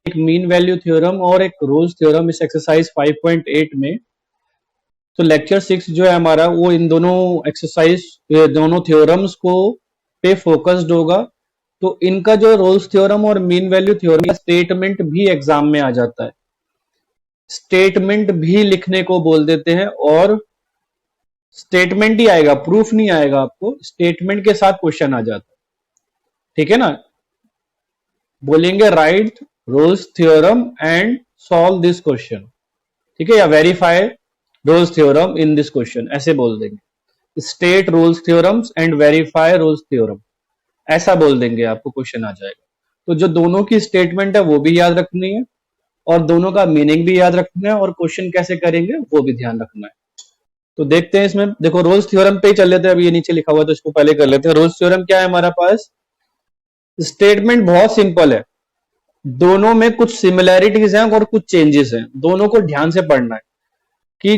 एक mean value theorem और एक रोल्स थ्योरम इस एक्सरसाइज 5.8 में। तो लेक्चर 6 जो है हमारा वो इन दोनों एक्सरसाइज दोनों थ्योरम्स को पे फोकस्ड होगा। तो इनका जो रोल्स थ्योरम और मीन वैल्यू थ्योरम स्टेटमेंट भी एग्जाम में आ जाता है, स्टेटमेंट भी लिखने को बोल देते हैं, और स्टेटमेंट ही आएगा, प्रूफ नहीं आएगा आपको, स्टेटमेंट के साथ क्वेश्चन आ जाता है। ठीक है ना, बोलेंगे write Rolle's theorem and solve this question, ठीक है, या verify Rolle's theorem in this question, ऐसे बोल देंगे, state Rolle's theorems and verify Rolle's theorem, ऐसा बोल देंगे, आपको क्वेश्चन आ जाएगा। तो जो दोनों की स्टेटमेंट है वो भी याद रखनी है, और दोनों का मीनिंग भी याद रखना है, और क्वेश्चन कैसे करेंगे वो भी ध्यान रखना है। तो देखते हैं इसमें, देखो रोल्स थ्योरम पे ही चल लेते हैं, अभी ये नीचे लिखा हुआ तो इसको पहले कर लेते हैं। रोल्स थ्योरम क्या है हमारे पास, स्टेटमेंट बहुत सिंपल है, दोनों में कुछ सिमिलैरिटीज हैं और कुछ चेंजेस हैं, दोनों को ध्यान से पढ़ना है। कि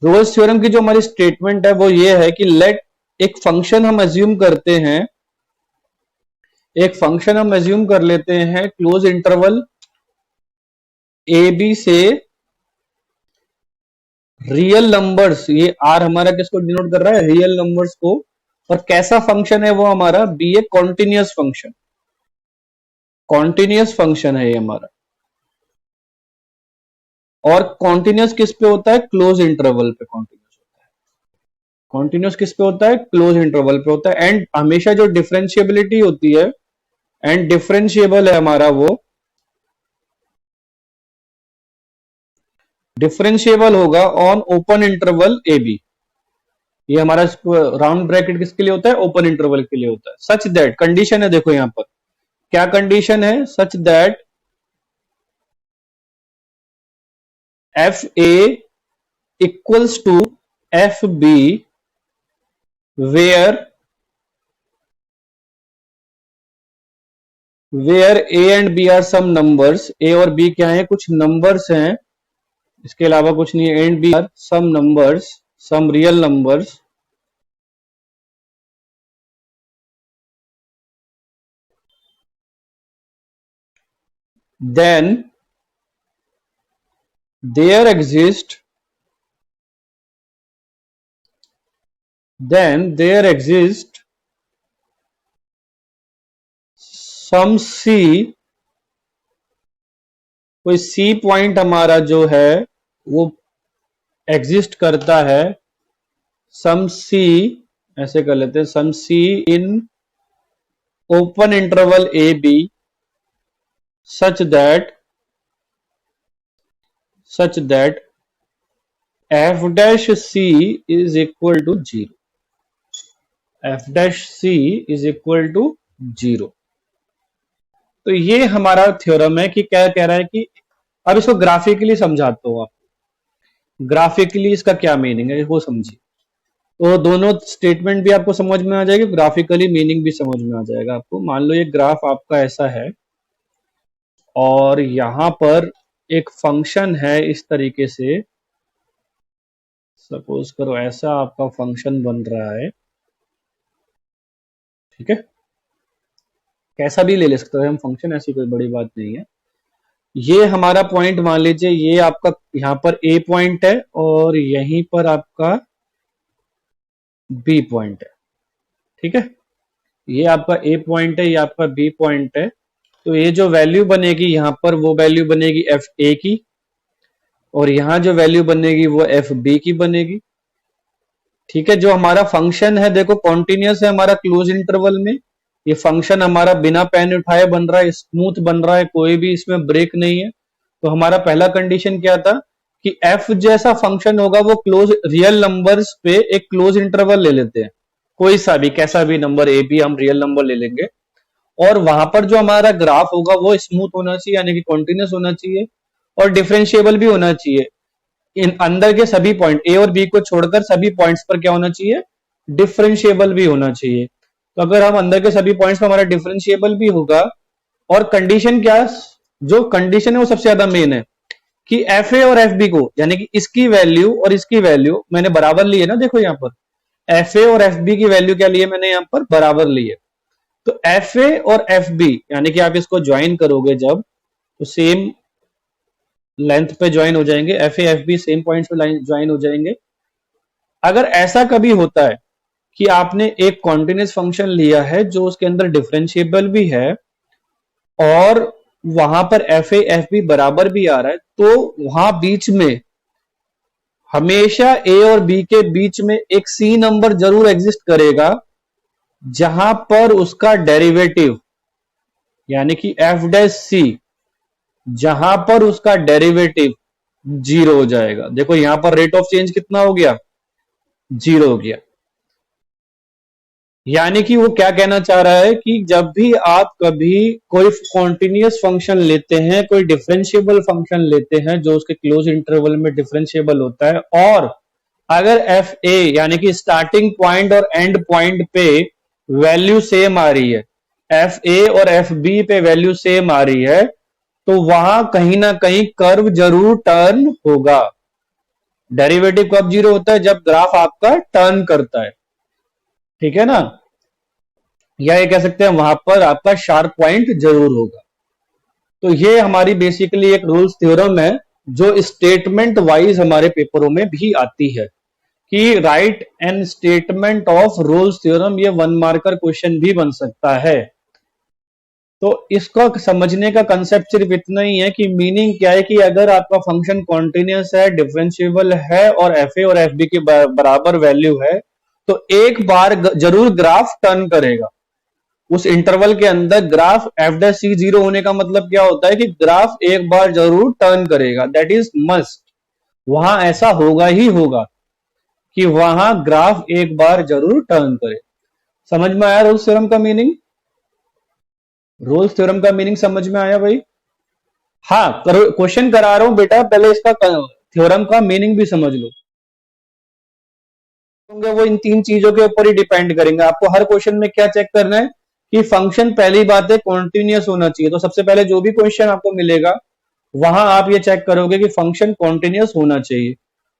रोल्स थ्योरम की जो हमारी स्टेटमेंट है वो ये है कि लेट एक फंक्शन हम अज्यूम करते हैं, एक फंक्शन हम अज्यूम कर लेते हैं क्लोज इंटरवल ए बी से रियल नंबर्स, ये आर हमारा किसको डिनोट कर रहा है, रियल नंबर्स को, और कैसा फंक्शन है वो हमारा, बी ए कॉन्टिन्यूअस फंक्शन, कॉन्टिन्यूअस फंक्शन है ये हमारा। और कॉन्टिन्यूअस किस पे होता है, क्लोज इंटरवल पे कॉन्टिन्यूअस होता है, कॉन्टिन्यूअस किस पे होता है, क्लोज इंटरवल पे होता है। एंड हमेशा जो डिफरेंशिएबिलिटी होती है, एंड डिफरेंशिएबल है हमारा वो, डिफरेंशिएबल होगा on open interval A B. ये हमारा राउंड ब्रैकेट किसके लिए होता है, ओपन इंटरवल के लिए होता है। सच दैट, कंडीशन है, देखो यहां पर क्या कंडीशन है, such that F A equals to F B where A and B are some numbers, A और बी क्या है, कुछ नंबर्स हैं, इसके अलावा कुछ नहीं है, and B are some numbers, some real numbers, then there exist some c, कोई सी पॉइंट हमारा जो है वो एग्जिस्ट करता है, सम सी, ऐसे कर लेते हैं, some C in open interval A B such that f dash c is equal to 0, f dash c is equal to 0। तो ये हमारा थ्योरम है कि क्या कह रहा है कि, अब इसको ग्राफिकली समझाता हूं आपको, ग्राफिकली इसका क्या मीनिंग है वो समझिए, तो दोनों स्टेटमेंट भी आपको समझ में आ जाएगी, ग्राफिकली मीनिंग भी समझ में आ जाएगा आपको। मान लो ये ग्राफ आपका ऐसा है, और यहां पर एक फंक्शन है इस तरीके से, सपोज करो ऐसा आपका फंक्शन बन रहा है, ठीक है, कैसा भी ले सकते हैं हम फंक्शन, ऐसी कोई बड़ी बात नहीं है। ये हमारा पॉइंट मान लीजिए, ये आपका यहां पर ए पॉइंट है, और यहीं पर आपका बी पॉइंट है, ठीक है, ये आपका ए पॉइंट है, ये आपका बी पॉइंट है। तो ये जो वैल्यू बनेगी यहां पर, वो वैल्यू बनेगी एफ ए की, और यहां जो वैल्यू बनेगी वो एफ बी की बनेगी, ठीक है। जो हमारा फंक्शन है देखो कॉन्टिन्यूअस है हमारा क्लोज इंटरवल में, ये फंक्शन हमारा बिना पेन उठाए बन रहा है, स्मूथ बन रहा है, कोई भी इसमें ब्रेक नहीं है। तो हमारा पहला कंडीशन क्या था कि एफ जैसा फंक्शन होगा वो क्लोज रियल नंबर्स पे एक क्लोज इंटरवल ले लेते हैं, कोई सा भी कैसा भी नंबर ए बी हम रियल नंबर ले लेंगे, और वहां पर जो हमारा ग्राफ होगा वो स्मूथ होना चाहिए, यानी कि कॉन्टिन्यूअस होना चाहिए, और डिफरेंशिएबल भी होना चाहिए। इन अंदर के सभी पॉइंट ए और बी को छोड़कर सभी पॉइंट्स पर क्या होना चाहिए, डिफरेंशिएबल भी होना चाहिए। तो अगर हम अंदर के सभी पॉइंट्स पर हमारा डिफरेंशिएबल भी होगा, और कंडीशन क्या, जो कंडीशन है वो सबसे ज्यादा मेन है कि एफ ए और एफ बी को, यानी कि इसकी वैल्यू और इसकी वैल्यू मैंने बराबर ली है ना, देखो यहां पर एफ ए और एफ बी की वैल्यू क्या ली है मैंने, यहां पर बराबर ली है। तो एफ ए और एफ बी यानी कि आप इसको ज्वाइन करोगे जब, तो सेम लेंथ पे ज्वाइन हो जाएंगे, F A F B same points पे ज्वाइन हो जाएंगे। अगर ऐसा कभी होता है कि आपने एक कॉन्टिन्यूस फंक्शन लिया है जो उसके अंदर डिफरेंशिएबल भी है और वहां पर एफ ए एफ बी बराबर भी आ रहा है, तो वहां बीच में हमेशा ए और बी के बीच में एक सी नंबर जरूर एग्जिस्ट करेगा जहां पर उसका डेरिवेटिव यानी कि एफ डैश सी, जहां पर उसका डेरिवेटिव जीरो हो जाएगा। देखो यहां पर रेट ऑफ चेंज कितना हो गया, जीरो हो गया। यानी कि वो क्या कहना चाह रहा है कि जब भी आप कभी कोई कॉन्टिन्यूस फंक्शन लेते हैं, कोई डिफरेंशिएबल फंक्शन लेते हैं जो उसके क्लोज इंटरवल में डिफरेंशिएबल होता है, और अगर एफ ए यानी कि स्टार्टिंग पॉइंट और एंड पॉइंट पे वैल्यू सेम आ रही है, एफ ए और एफ बी पे वैल्यू सेम आ रही है, तो वहां कहीं ना कहीं कर्व जरूर टर्न होगा। डेरिवेटिव कब जीरो होता है, जब ग्राफ आपका टर्न करता है, ठीक है ना। या ये कह सकते हैं वहां पर आपका शार्प पॉइंट जरूर होगा। तो ये हमारी बेसिकली एक रूल्स थ्योरम है जो स्टेटमेंट वाइज हमारे पेपरों में भी आती है कि right an statement of Rolle's theorem. ये वन मार्कर क्वेश्चन भी बन सकता है। तो इसको समझने का कंसेप्ट सिर्फ इतना ही है कि मीनिंग क्या है कि अगर आपका फंक्शन कॉन्टिन्यूस है, डिफरेंशिएबल है और एफ ए और एफ बी के बराबर वैल्यू है, तो एक बार जरूर ग्राफ टर्न करेगा। उस इंटरवल के अंदर ग्राफ एफ डैश सी जीरो होने का मतलब क्या होता है कि ग्राफ एक बार जरूर टर्न करेगा, दैट इज मस्ट। वहां ऐसा होगा ही होगा कि वहां ग्राफ एक बार जरूर टर्न करे। समझ में आया रोल्स थ्योरम का मीनिंग? रोल्स थ्योरम का मीनिंग समझ में आया भाई? हाँ, क्वेश्चन करा रहा हूं बेटा, पहले इसका थ्योरम का मीनिंग भी समझ लो। वो इन तीन चीजों के ऊपर ही डिपेंड करेंगे। आपको हर क्वेश्चन में क्या चेक करना है कि फंक्शन, पहली बात है कॉन्टिन्यूस होना चाहिए। तो सबसे पहले जो भी क्वेश्चन आपको मिलेगा वहां आप ये चेक करोगे कि फंक्शन कॉन्टिन्यूस होना चाहिए।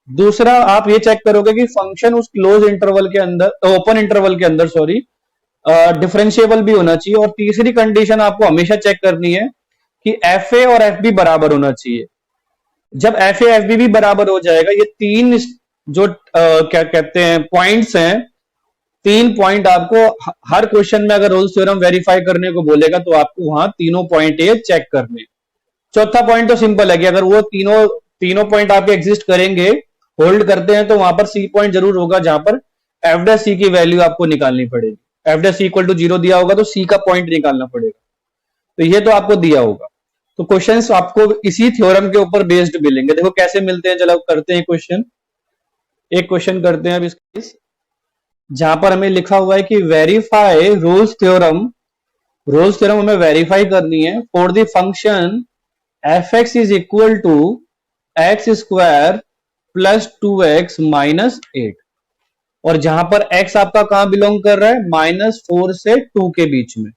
दूसरा आप ये चेक करोगे कि फंक्शन उस क्लोज इंटरवल के अंदर, ओपन इंटरवल के अंदर सॉरी, डिफरेंशिएबल भी होना चाहिए। और तीसरी कंडीशन आपको हमेशा चेक करनी है कि एफ ए और एफ बी बराबर होना चाहिए। जब एफ ए एफ बी भी बराबर हो जाएगा, ये तीन जो क्या कहते हैं पॉइंट्स हैं, तीन पॉइंट आपको हर क्वेश्चन में अगर रोल्स थ्योरम वेरीफाई करने को बोलेगा तो आपको वहां तीनों पॉइंट ये चेक करने। चौथा पॉइंट तो सिंपल है कि अगर वो तीनों तीनों पॉइंट आपके एग्जिस्ट करेंगे, होल्ड करते हैं, तो वहां पर सी पॉइंट जरूर होगा जहां पर एफ डैश सी की वैल्यू आपको निकालनी पड़ेगी। F dash C equal to zero दिया होगा तो सी का पॉइंट निकालना पड़ेगा। तो ये तो आपको दिया होगा। तो क्वेश्चंस आपको इसी थ्योरम के ऊपर बेस्ड मिलेंगे। देखो कैसे मिलते हैं, चलो करते हैं क्वेश्चन। एक क्वेश्चन करते हैं अब इसके, जहां पर हमें लिखा हुआ है कि verify Rolle's theorem. Rolle's theorem हमें वेरीफाई करनी है for the function F X is equal to X square plus 2x minus 8। और जहां पर x आपका कहां बिलोंग कर रहा है, -4 से 2 के बीच में।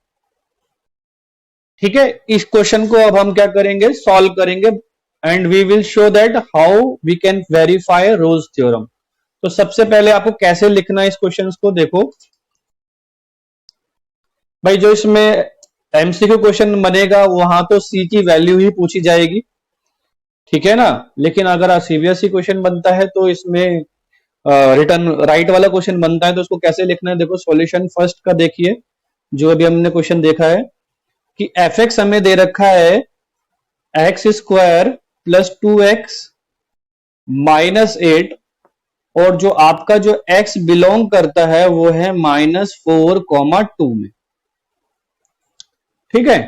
ठीक है, इस क्वेश्चन को अब हम क्या करेंगे, सॉल्व करेंगे and we will show that how we can verify Rolle's theorem. तो सबसे पहले आपको कैसे लिखना है इस क्वेश्चन को, देखो भाई, जो इसमें एमसीक्यू क्वेश्चन बनेगा वहां तो सी की वैल्यू ही पूछी जाएगी, ठीक है ना। लेकिन अगर सीबीएसई क्वेश्चन बनता है तो इसमें रिटर्न राइट वाला क्वेश्चन बनता है। तो उसको कैसे लिखना है, देखो सॉल्यूशन फर्स्ट का देखिए। जो अभी हमने क्वेश्चन देखा है कि एफ एक्स हमें दे रखा है x square plus 2x minus 8, और जो आपका जो x बिलोंग करता है वो है -4, 2 में। ठीक है,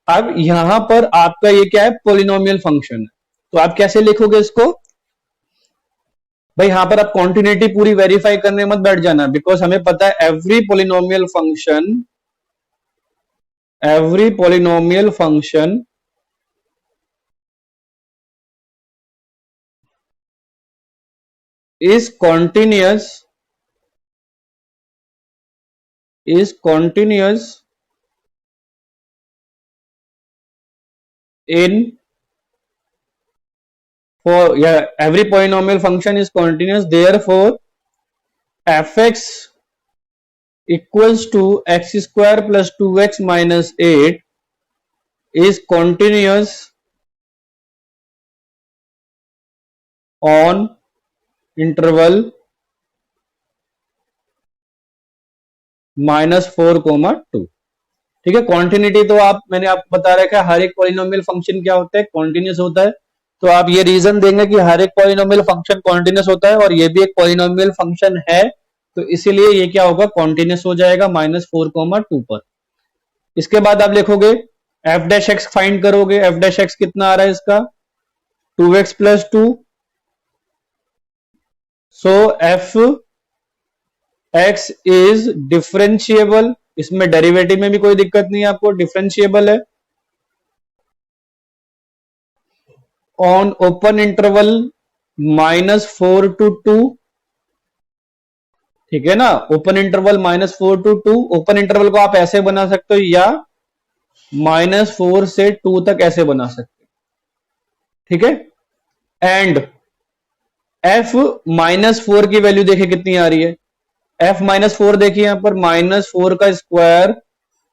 अब यहां पर आपका ये क्या है, पोलिनोमियल फंक्शन है। तो आप कैसे लिखोगे इसको भाई, यहां पर आप कॉन्टिन्यूटी पूरी वेरीफाई करने मत बैठ जाना, बिकॉज हमें पता है every polynomial function is continuous in for, yeah, every polynomial function is continuous, therefore fx equals to x square plus 2x minus 8 is continuous on interval -4, 2। ठीक है, कॉन्टिन्यूटी तो मैंने आपको बता रखा है, हर एक पॉलिनोमियल फंक्शन क्या होता है, कॉन्टिन्यूस होता है। तो आप ये रीजन देंगे कि हर एक पॉलिनोमियल फंक्शन कॉन्टिन्यूस होता है और ये भी एक पॉलिनोमियल फंक्शन है, तो इसीलिए ये क्या होगा, कॉन्टिन्यूस हो जाएगा -4, 2 पर। इसके बाद आप लिखोगे एफ डैश एक्स फाइंड करोगे। एफ डैश एक्स कितना आ रहा है इसका, 2x+2। So F X is differentiable, इसमें डेरिवेटिव में भी कोई दिक्कत नहीं है आपको, डिफरेंशिएबल है ऑन ओपन इंटरवल -4 to 2। ठीक है ना, open interval -4 to 2। Open interval को आप ऐसे बना सकते हो या -4 से 2 तक ऐसे बना सकते हो। ठीक है, एंड f -4 की वैल्यू देखिए कितनी आ रही है, f -4 देखिए यहां पर -4 का स्क्वायर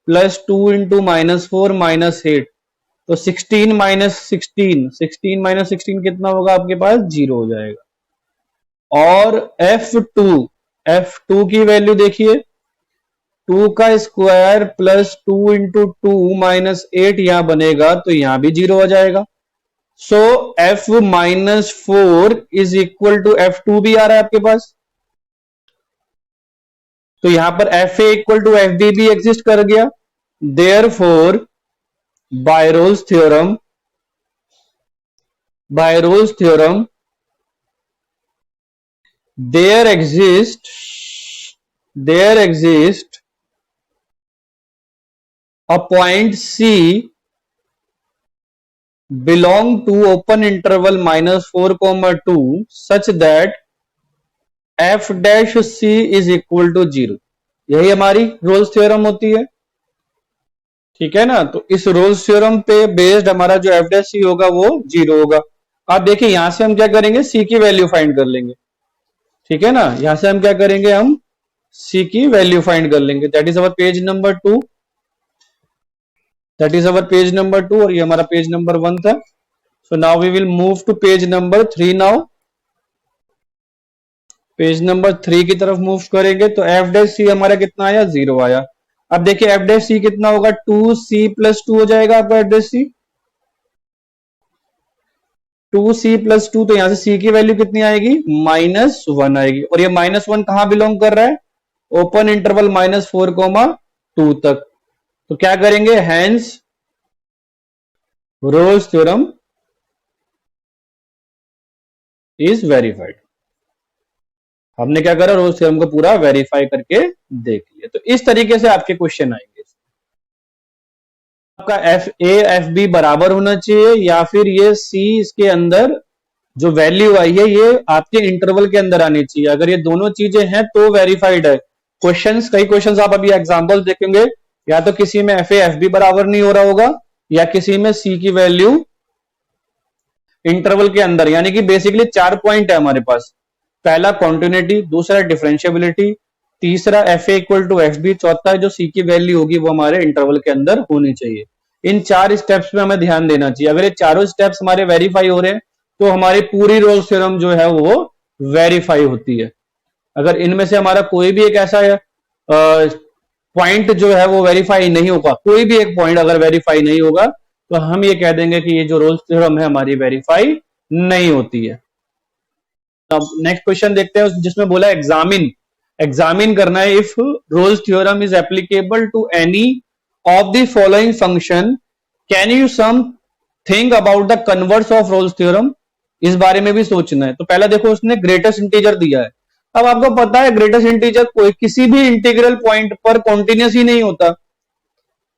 +2 × -4 -8, तो 16 -16 कितना होगा आपके पास, 0 हो जाएगा। और f2 की वैल्यू देखिए, 2 का स्क्वायर +2 × 2 -8 यहां बनेगा, तो यहां भी 0 हो जाएगा। So f -4 is equal to f2 भी आ रहा है आपके पास, तो यहां पर fa इक्वल टू fb भी एग्जिस्ट कर गया। Therefore by Rolle's theorem there exist a point C belong to open interval -4, 2 such that f dash c is equal to 0। यही हमारी रोल्स थ्योरम होती है। ठीक है ना, तो इस रोल्स थ्योरम पे बेस्ड हमारा जो f dash c होगा वो 0 होगा। आप देखिए यहां से हम क्या करेंगे, c की वैल्यू फाइंड कर लेंगे। ठीक है ना, यहां से हम क्या करेंगे, हम c की वैल्यू फाइंड कर लेंगे। That is our page number 2, और ये हमारा पेज नंबर 1 था। So now we will move to page number 3 now. Page number 3 की तरफ मूव करेंगे तो एफ डैश सी हमारा कितना आया, 0 आया। अब देखिए एफ डैश सी कितना होगा, 2c+2 हो जाएगा आपका एफ डैश सी, 2c+2। तो यहां से c की वैल्यू कितनी आएगी, -1 आएगी। और ये -1 कहां बिलोंग कर रहा है, ओपन इंटरवल -4, 2 तक। तो क्या करेंगे, hence roles theorem is verified. हमने क्या करा, रोल्स थ्योरम को पूरा वेरीफाई करके देख लिया। तो इस तरीके से आपके क्वेश्चन आएंगे। आपका एफ बी बराबर होना चाहिए, या फिर ये सी इसके अंदर जो वैल्यू आई है ये आपके इंटरवल के अंदर आनी चाहिए। अगर ये दोनों चीजें हैं तो वेरीफाइड है। क्वेश्चंस, कई क्वेश्चंस आप अभी एग्जांपल देखेंगे, या तो किसी में एफ बी बराबर नहीं हो रहा होगा, या किसी में सी की वैल्यू इंटरवल के अंदर। यानी कि बेसिकली 4 पॉइंट है हमारे पास। पहला कॉन्टिन्यूटी, दूसरा डिफरेंशिएबिलिटी, तीसरा F A equal to F B, चौथा जो सी की वैल्यू होगी वो हमारे इंटरवल के अंदर होनी चाहिए। इन 4 स्टेप्स पे हमें ध्यान देना चाहिए। अगर ये चारों स्टेप्स हमारे वेरीफाई हो रहे हैं तो हमारी पूरी रोल्स थ्योरम जो है वो वेरीफाई होती है। अगर इनमें से हमारा कोई भी एक ऐसा पॉइंट जो है वो वेरीफाई नहीं होगा, कोई भी एक पॉइंट अगर वेरीफाई नहीं होगा, तो हम ये कह देंगे कि ये जो रोल्स थ्योरम है हमारी वेरीफाई नहीं होती है। अब नेक्स्ट क्वेश्चन देखते हैं, जिसमें बोला एग्जामिन करना है if Rolle's theorem is applicable to any of the following function, can you some think about the converse of Rolle's theorem. इस बारे में भी सोचना है। तो पहला देखो, उसने ग्रेटेस्ट इंटीजर दिया है। अब आपको पता है ग्रेटेस्ट इंटीजर कोई किसी भी इंटीग्रल पॉइंट पर कॉन्टिन्यूस ही नहीं होता।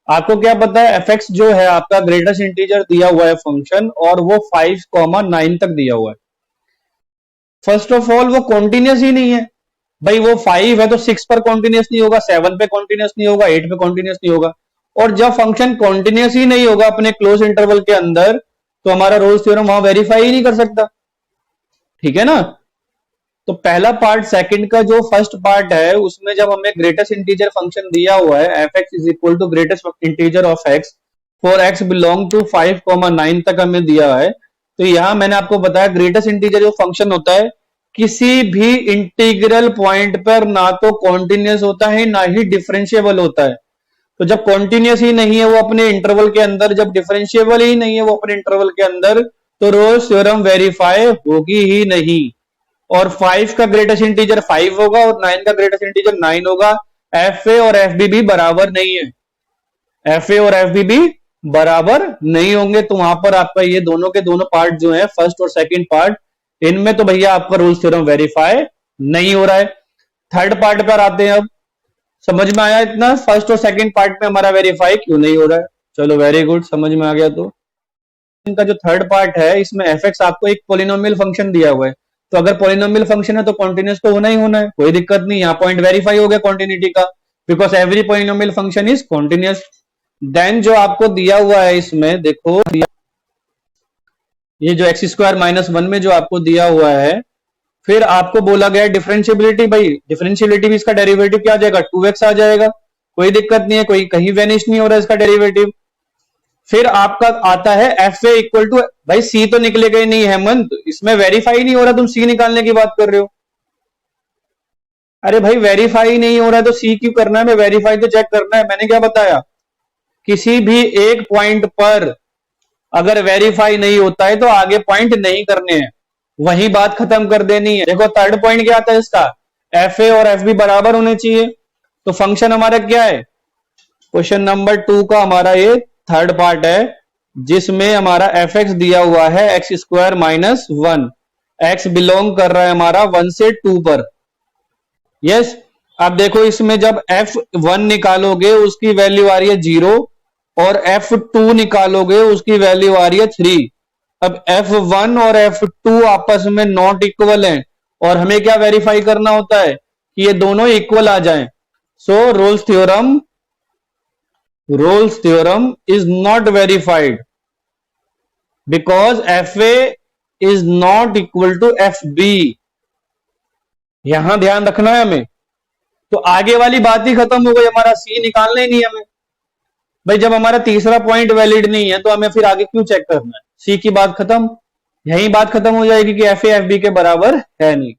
आपको क्या पता है, एफ एक्स जो है आपका ग्रेटेस्ट इंटीजर दिया हुआ है फंक्शन, और वो 5, 9 तक दिया हुआ है। फर्स्ट ऑफ ऑल वो कॉन्टिन्यूस ही नहीं है भाई। वो 5 है तो 6 पर कॉन्टिन्यूस नहीं होगा, 7 पे कॉन्टिन्यूस नहीं होगा, 8 पे कॉन्टिन्यूस नहीं होगा। और जब फंक्शन कॉन्टिन्यूस ही नहीं होगा अपने क्लोज इंटरवल के अंदर, तो हमारा रोल्स थ्योरम वहां वेरीफाई ही नहीं कर सकता। ठीक है ना। तो पहला पार्ट, सेकंड का जो फर्स्ट पार्ट है, उसमें जब हमें ग्रेटेस्ट इंटीजर फंक्शन दिया हुआ है F X is equal to greatest integer of X, for X belong to 5,9 तक हमें दिया है। तो यहां मैंने आपको बताया ग्रेटेस्ट इंटीजर जो फंक्शन होता है किसी भी इंटीग्रल पॉइंट पर ना तो कॉन्टिन्यूस होता है ना ही डिफरेंशिएबल होता है। तो जब कॉन्टिन्यूस ही नहीं है वो अपने इंटरवल के अंदर, जब डिफरेंशिएबल ही नहीं है वो अपने इंटरवल के अंदर, तो रोल्स थ्योरम वेरीफाई होगी ही नहीं। और 5 का ग्रेटेस्ट इंटीजर 5 होगा और 9 का ग्रेटेस्ट इंटीजर 9 होगा। एफ ए और एफ बी भी बराबर नहीं है, एफ ए और एफ बी भी बराबर नहीं होंगे। तो वहां पर आपका ये दोनों के दोनों पार्ट जो है फर्स्ट और सेकंड पार्ट, इनमें तो भैया आपका रोल्स थ्योरम वेरीफाई नहीं हो रहा है। थर्ड पार्ट पर आते हैं। अब समझ में आया इतना फर्स्ट और सेकंड पार्ट में हमारा वेरीफाई क्यों नहीं हो रहा है? चलो वेरी गुड, समझ में आ गया। तो इनका जो थर्ड पार्ट है इसमें एफ एक्स आपको एक पोलिनोमियल फंक्शन दिया हुआ है। तो अगर पोलिनोमियल फंक्शन है तो कॉन्टिन्यूस तो होना ही होना है, कोई दिक्कत नहीं। यहाँ पॉइंट वेरीफाई हो गया कॉन्टिन्यूटी का, because every polynomial function is continuous. Then जो आपको दिया हुआ है इसमें देखो, ये जो एक्स स्क्वायर माइनस 1 में जो आपको दिया हुआ है, फिर आपको बोला गया डिफरेंशियबिलिटी। भाई डिफरेंशियबिलिटी भी इसका डेरिवेटिव क्या आ जाएगा? 2x आ जाएगा, कोई दिक्कत नहीं है, कोई कहीं वेनिश नहीं हो रहा है इसका डेरिवेटिव। फिर आपका आता है एफ ए इक्वल टू, भाई सी तो निकलेगा ही नहीं हेमंत, इसमें वेरीफाई नहीं हो रहा, तुम सी निकालने की बात कर रहे हो। अरे भाई वेरीफाई नहीं हो रहा है तो सी क्यों करना है? मैं वेरीफाई तो चेक करना है। मैंने क्या बताया, किसी भी एक पॉइंट पर अगर वेरीफाई नहीं होता है तो आगे पॉइंट नहीं करने हैं, वही बात खत्म कर देनी है। देखो थर्ड पॉइंट क्या आता है इसका, एफ ए और एफ बी बराबर होने चाहिए। तो फंक्शन हमारा क्या है, क्वेश्चन नंबर 2 का हमारा ये थर्ड पार्ट है, जिसमें हमारा एफ एक्स दिया हुआ है x square minus 1, x belong कर रहा है हमारा 1 से 2 पर। यस, अब देखो इसमें जब f1 निकालोगे उसकी वैल्यू आ रही है 0 और f2 निकालोगे उसकी वैल्यू आ रही है 3। अब f1 और f2 आपस में नॉट इक्वल हैं और हमें क्या वेरीफाई करना होता है कि ये दोनों इक्वल आ जाएं। So Rolle's theorem is not verified because F A is not equal to F B. यहां ध्यान रखना है हमें। तो आगे वाली बात ही खत्म हो गई, हमारा सी निकालना ही नहीं हमें। भाई जब हमारा तीसरा पॉइंट वैलिड नहीं है तो हमें फिर आगे क्यों चेक करना है? सी की बात खत्म, यही बात खत्म हो जाएगी कि एफ ए एफ बी के बराबर है नहीं।